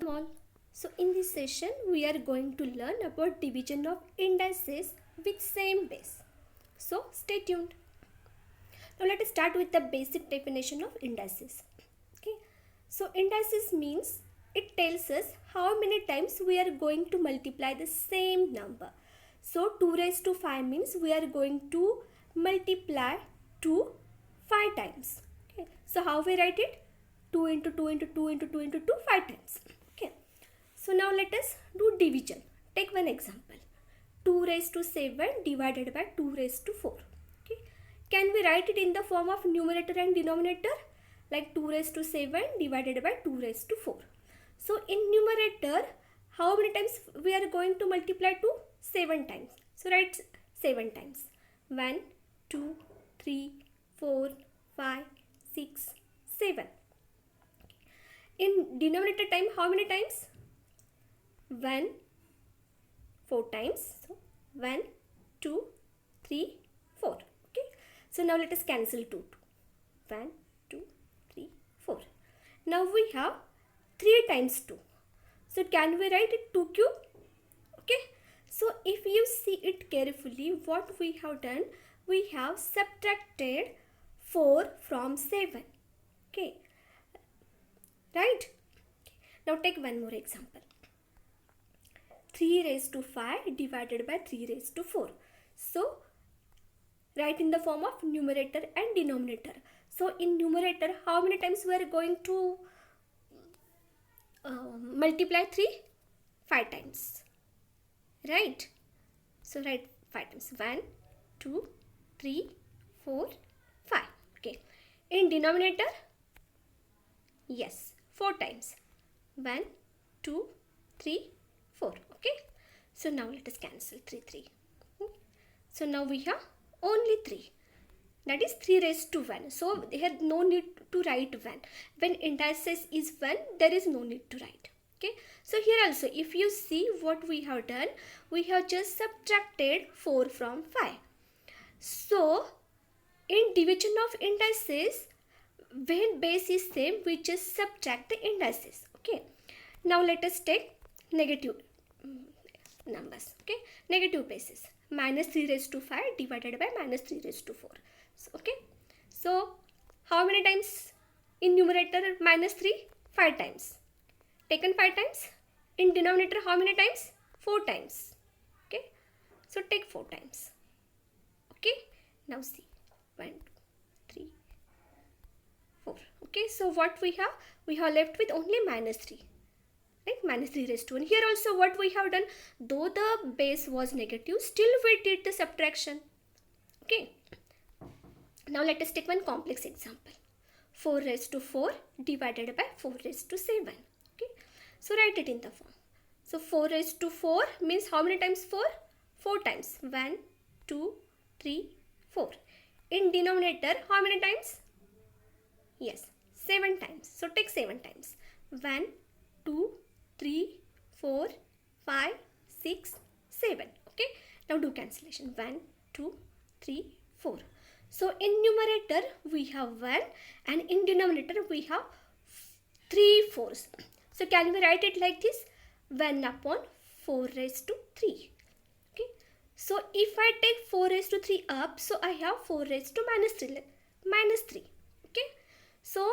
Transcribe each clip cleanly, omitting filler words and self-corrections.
all. So in this session we are going to learn about division of indices with same base. So stay tuned. Now let us start with the basic definition of indices. Okay. So indices means it tells us how many times we are going to multiply the same number. So 2 raised to 5 means we are going to multiply 2 5 times. Okay. So how we write it? 2 into 2 into 2 into 2 into 2 5 times. Okay. So now let us do division. Take one example. 2 raised to 7 divided by 2 raised to 4. Okay. Can we write it in the form of numerator and denominator? Like 2 raised to 7 divided by 2 raised to 4. So in numerator, how many times we are going to multiply 2? 7 times. So write 7 times. 1, 2, 3, 4, 5, 6, 7. In denominator time, how many times? 1, 4 times. So 1, 2, 3, 4. Okay. So now let us cancel 2. 1, 2, 3, 4. Now we have 3 times 2. So can we write it 2 cube? Okay. So if you see it carefully, what we have done, we have subtracted 4 from 7. Okay. Right? Now take one more example. 3 raised to 5 divided by 3 raised to 4. So write in the form of numerator and denominator. So in numerator, how many times we are going to multiply 3? 5 times. Right? So write 5 times. 1, 2, 3, 4, 5. Okay. In denominator? Yes. 4 times. 1, 2, 3, 4. Okay. So now let us cancel 3, 3. So now we have only 3. That is 3 raised to 1. So here no need to write 1. When indices is 1, there is no need to write. Okay. So here also if you see what we have done, we have just subtracted 4 from 5. So in division of indices, when base is same, we just subtract the indices. Okay. Now let us take negative numbers. Okay. Negative bases. Minus 3 raised to 5 divided by minus 3 raised to 4. So, okay. So how many times in numerator minus 3? 5 times. Taken 5 times. In denominator how many times? 4 times. Okay. So take 4 times. Okay. Now see. 1, 2, 3, 4. Okay. So what we have? We have left with only minus 3. Right? Minus 3 raised to 1. Here also what we have done? Though the base was negative, still we did the subtraction. Okay. Now let us take one complex example. 4 raised to 4 divided by 4 raised to 7. Okay. So write it in the form. So 4 raised to 4 means how many times 4? 4 times. 1, 2, 3, 4. In denominator, how many times? Yes, 7 times. So take 7 times. 1, 2, 3, 4, 5, 6, 7. Okay. Now do cancellation. 1, 2, 3, 4. So in numerator we have 1 and in denominator we have 3 fours. So can we write it like this? 1 upon 4 raised to 3. Okay. So if I take 4 raised to 3 up, so I have 4 raised to minus 3. Okay. So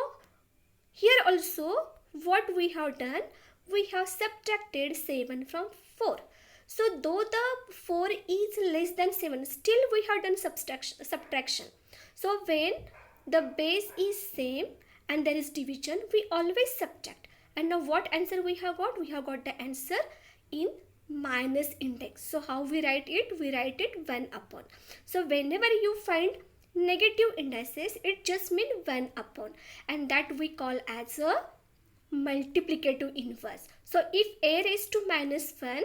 here also what we have done, we have subtracted 7 from 4. So though the 4 is less than 7, still we have done subtraction. So when the base is same and there is division, we always subtract. And now what answer we have got? We have got the answer in minus index. So how we write it? We write it 1 upon. So whenever you find negative indices, it just means 1 upon. And that we call as a multiplicative inverse. So if a raised to minus 1,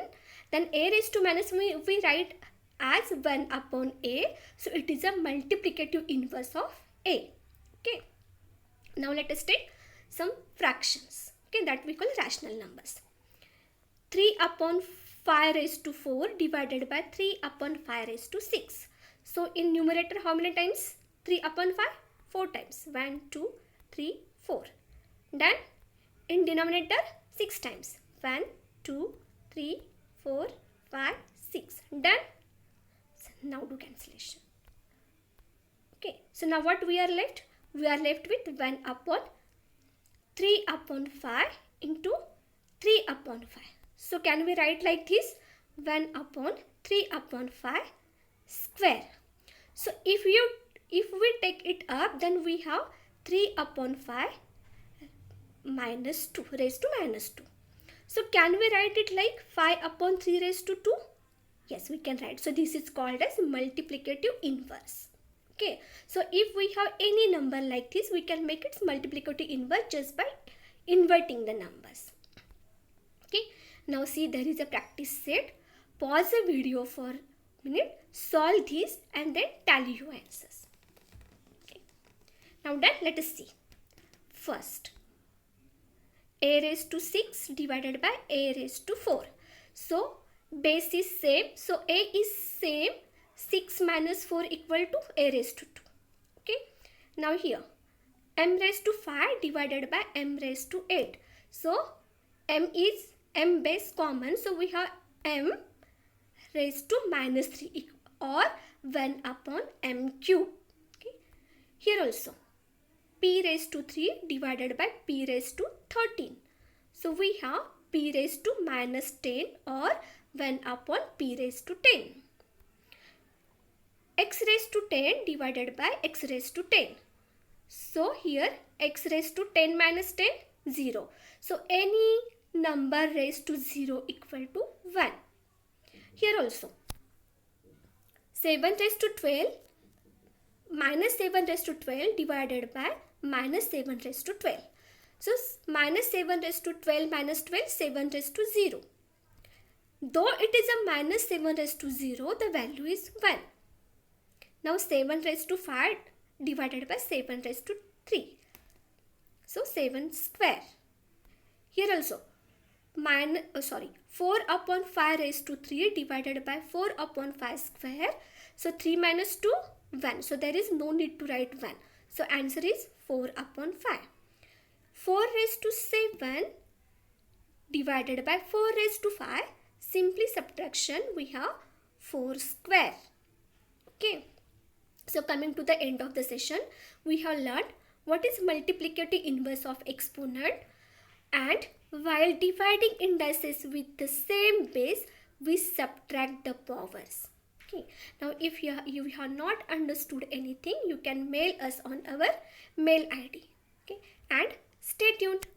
then a raised to minus 1 we write as 1 upon a. So it is a multiplicative inverse of a. Okay. Now let us take some fractions. Okay, that we call rational numbers. 3 upon 5 raised to 4 divided by 3 upon 5 raised to 6. So in numerator how many times? 3 upon 5? 4 times. 1, 2, 3, 4. Then in denominator 6 times. 1, 2, 3, 4, 5, 6. Done. So now do cancellation. Okay, so now what we are left? We are left with 1 upon 3 upon 5 into 3 upon 5. So can we write like this? 1 upon 3 upon 5 square. So if we take it up, then we have 3 upon 5 minus 2 raised to minus 2. So can we write it like 5 upon 3 raised to 2? Yes, we can write. So this is called as multiplicative inverse. Okay, so if we have any number like this, we can make its multiplicative inverse just by inverting the numbers. Okay, now see, there is a practice set. Pause the video for a minute, solve this and then tally your answers. Okay, now done. Let us see. First, a raised to 6 divided by a raised to 4. So base is same. So a is same. 6 minus 4 equal to a raised to 2. Okay. Now here m raised to 5 divided by m raised to 8. So m base common. So we have m raised to minus 3 or 1 upon m cube. Okay. Here also p raised to 3 divided by p raised to 13. So we have p raised to minus 10 or 1 upon p raised to 10. X raised to 10 divided by x raised to 10. So here x raised to 10 minus 10, 0. So any number raised to 0 equal to 1. Here also 7 raised to 12 minus 7 raised to 12 divided by minus 7 raised to 12. So minus 7 raised to 12 minus 12, 7 raised to 0. Though it is a minus 7 raised to 0, the value is 1. Now 7 raised to 5 divided by 7 raised to 3. So 7 square. Here also 4 upon 5 raised to 3 divided by 4 upon 5 square. So 3 minus 2, 1. So there is no need to write 1. So answer is 4 upon 5. 4 raised to 7 divided by 4 raised to 5. Simply subtraction, we have 4 square. Okay. So coming to the end of the session, we have learned what is multiplicative inverse of exponent, and while dividing indices with the same base, we subtract the powers. Okay. Now if you have not understood anything, you can mail us on our mail ID. Okay. And stay tuned.